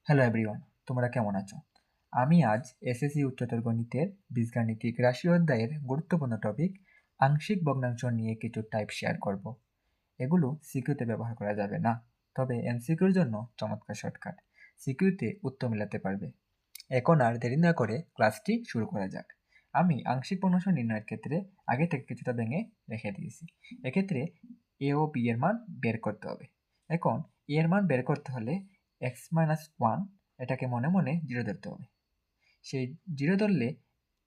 Hello everyone, তোমরা কেমন আছো? আমি আজ এসএসসি উচ্চতর গণিতের বীজগাণিতিক রাশি অধ্যায়ের গুরুত্বপূর্ণ টপিক আংশিক ভগ্নাংশ নিয়ে কিছু টাইপ শেয়ার করব। এগুলো সিকিউতে ব্যবহার করা যাবে না, তবে এমসিকিউর জন্য চমৎকার শর্টকাট। সিকিউতে উত্তর মেলাতে পারবে। এখন আর দেরি না করে ক্লাসটি শুরু করা যাক। আমি আংশিক ভগ্নাংশ নির্ণয়ের ক্ষেত্রে আগে থেকে কিছুটা ভেঙে রেখে দিয়েছি। এক্ষেত্রে এ ও বি এর মান বের করতে হবে। এখন এ এর মান বের করতে হলে x-1 এটাকে মনে মনে 0 ধরতে হবে। সেই 0 ধরলে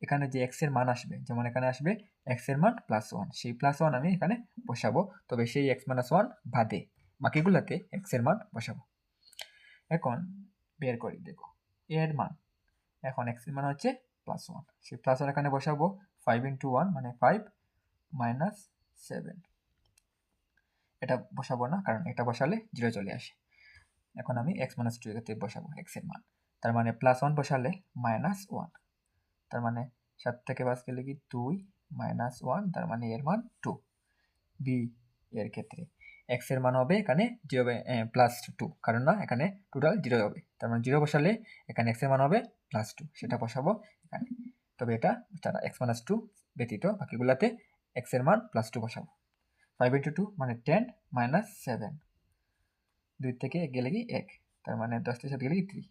এখানে যে x এর মান আসবে, যেমন এখানে আসবে x এর মান +1, সেই +1 আমি এখানে বসাবো, তবে সেই x-1 বাদে বাকিগুলোতে x এর মান বসাবো। এখন বের করি, দেখো a এর মান, এখন x এর মান হচ্ছে +1, সেই +1 এখানে বসাবো। 5 × 1 মানে 5 - 7, এটা বসাবো না কারণ এটা বসালে 0 চলে আসে। এখন আমি x-2 এর বসাবো x এর মান, তার মানে +1 বসালে -1, তার মানে 7 থেকে 5 গেলে কি 2 -1, তার মানে এর মান 2। বি এর ক্ষেত্রে x এর মান হবে এখানে +2, কারণ না এখানে টোটাল 0 হবে, তার মানে 0 বসালে এখানে x এর মান হবে +2, সেটা বসাবো এখানে। তবে এটা ছাড়া x-2 ব্যতীত বাকিগুলাতে x এর মান +2 বসাবো। 5 × 2 মানে 10 - 7, 2 থেকে গেলে কি 1, তার মানে 10 থেকে 7 গেলে কি 3।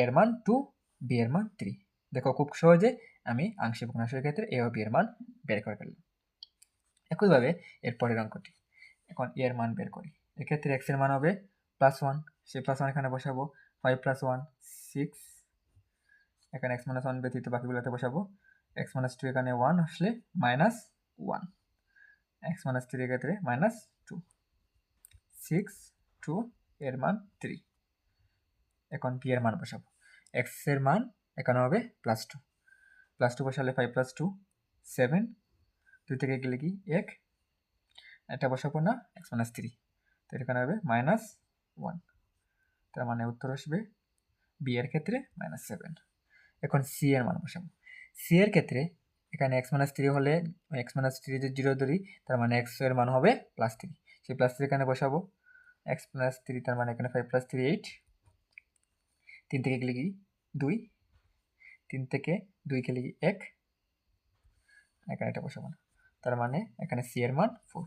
এর মান 2, বি এর মান 3। দেখো খুব সহজে আমি আংশিক ভগ্নাংশের ক্ষেত্রে এ ও বি এর মান বের করে ফেললাম। একইভাবে এর পরের অঙ্কটি, এখন এর মান বের করি। এক্ষেত্রে x এর মান হবে +1, সেই +1 এখানে বসাবো। 5 + 1 6, এখানে x-1 ব্যতীত বাকিগুলোতে বসাবো। x-2 এখানে 1 আসলে -1, x-3 এর ক্ষেত্রে -2, 6 2 এর মান 3। এখন বি এর মান বসাবো। x এর মান এখানে হবে +2, +2 বসালে 5 + 2 7, 2 থেকে গেলে কি 1, এটা বসাবো না x-3, তো এখানে হবে -1, তার মানে উত্তর আসবে বি এর ক্ষেত্রে -7। এখন সি এর মান বসাবো। সি এর ক্ষেত্রে এখানে x-3 হলে x-3 যদি 0 ধরি, তার মানে x এর মান হবে +3, সেই +3 এখানে বসাবো। x+3, তার মানে এখানে 5 + 3 8, 3 থেকে গেলে কি 2, 3 থেকে 2 গেলে কি 1, এখানে এটা বসাবো না, তার মানে এখানে সি এর মান 4।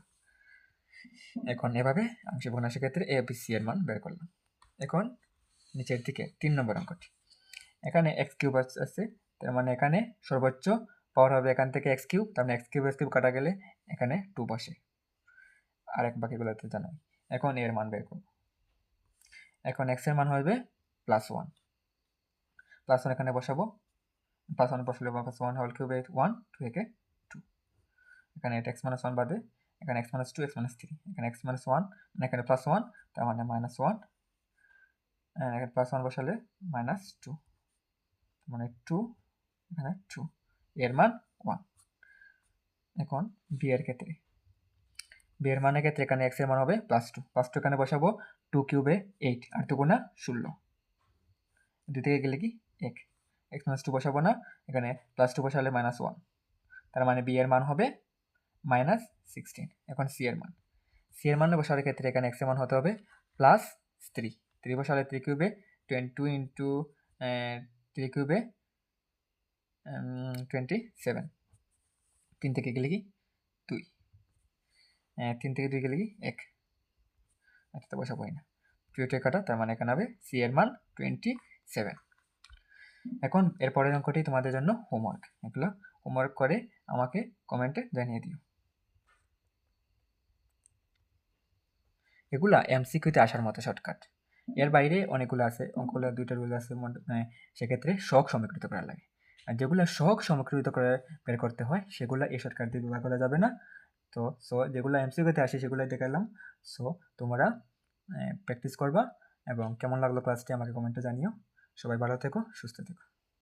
এখন এভাবে আংশিক ভগ্নাংশের ক্ষেত্রে এ বি সি এর মান বের করলাম। এখন নিচের দিকে 3 নম্বর অঙ্কটি, এখানে x³ আছে, তার মানে এখানে সর্বোচ্চ পাওয়ার হবে এখান থেকে x³, তার মানে x³ কাটা গেলে এখানে 2 বসে, আর এক বাকিগুলোতে জানাই। এখন এর মান বের করব। এখন x এর মান হবে +1, +1 এখানে বসাবো। +1 বসালে +1 1, 2 থেকে 2, এখানে এটা x-1 বাদে এখানে x-2 x-3, এখানে x-1 মানে এখানে +1, তার মানে -1, এখানে +1 বসালে -2, মানে 2, এখানে 2, এর মান 1। এখন বি এর ক্ষেত্রে, বি এর মানের ক্ষেত্রে এখানে x এর মান হবে +2, +2 এখানে বসাবো। 2³ 8, আর 2 গুণা 16, 2 থেকে গেলে কি 1, x-2 বসাবো না, এখানে +2 বসালে -1, তার মানে বি এর মান হবে -16। এখন সি এর মান, সি এর মান বসার ক্ষেত্রে এখানে x এর মান হতে হবে +3, 3 বসালে 3³ 22 × 3³ 27, 3 থেকে গেলে কি 2, 3 থেকে 2 গেলে কি 1, আচ্ছা তো বসাবোই না, 2 কাটা, তার মানে এখানে হবে সি এর মান 27। এখন এর পরের অঙ্কটি তোমাদের জন্য হোমওয়ার্ক, এগুলো হোমওয়ার্ক করে আমাকে কমেন্টে জানিয়ে দিও। এগুলা এমসিকিউতে আসার মতো শর্টকাট, এর বাইরে অনেকগুলো আছে, অঙ্কগুলো 2টা রুল আছে, সেক্ষেত্রে সহগ সমীকৃত করা লাগে, আর যেগুলো সহগ সমীকৃত করে বের করতে হয় সেগুলো এই শর্টকাট দিয়ে ব্যবহার করা যাবে না। তো যেগুলো এমসিকিউতে আসে সেগুলোই দেখালাম। সো তোমরা প্র্যাকটিস করবা, এবং কেমন লাগলো ক্লাসটি আমাকে কমেন্টে জানিও। সবাই ভালো থেকো, সুস্থ থেকো।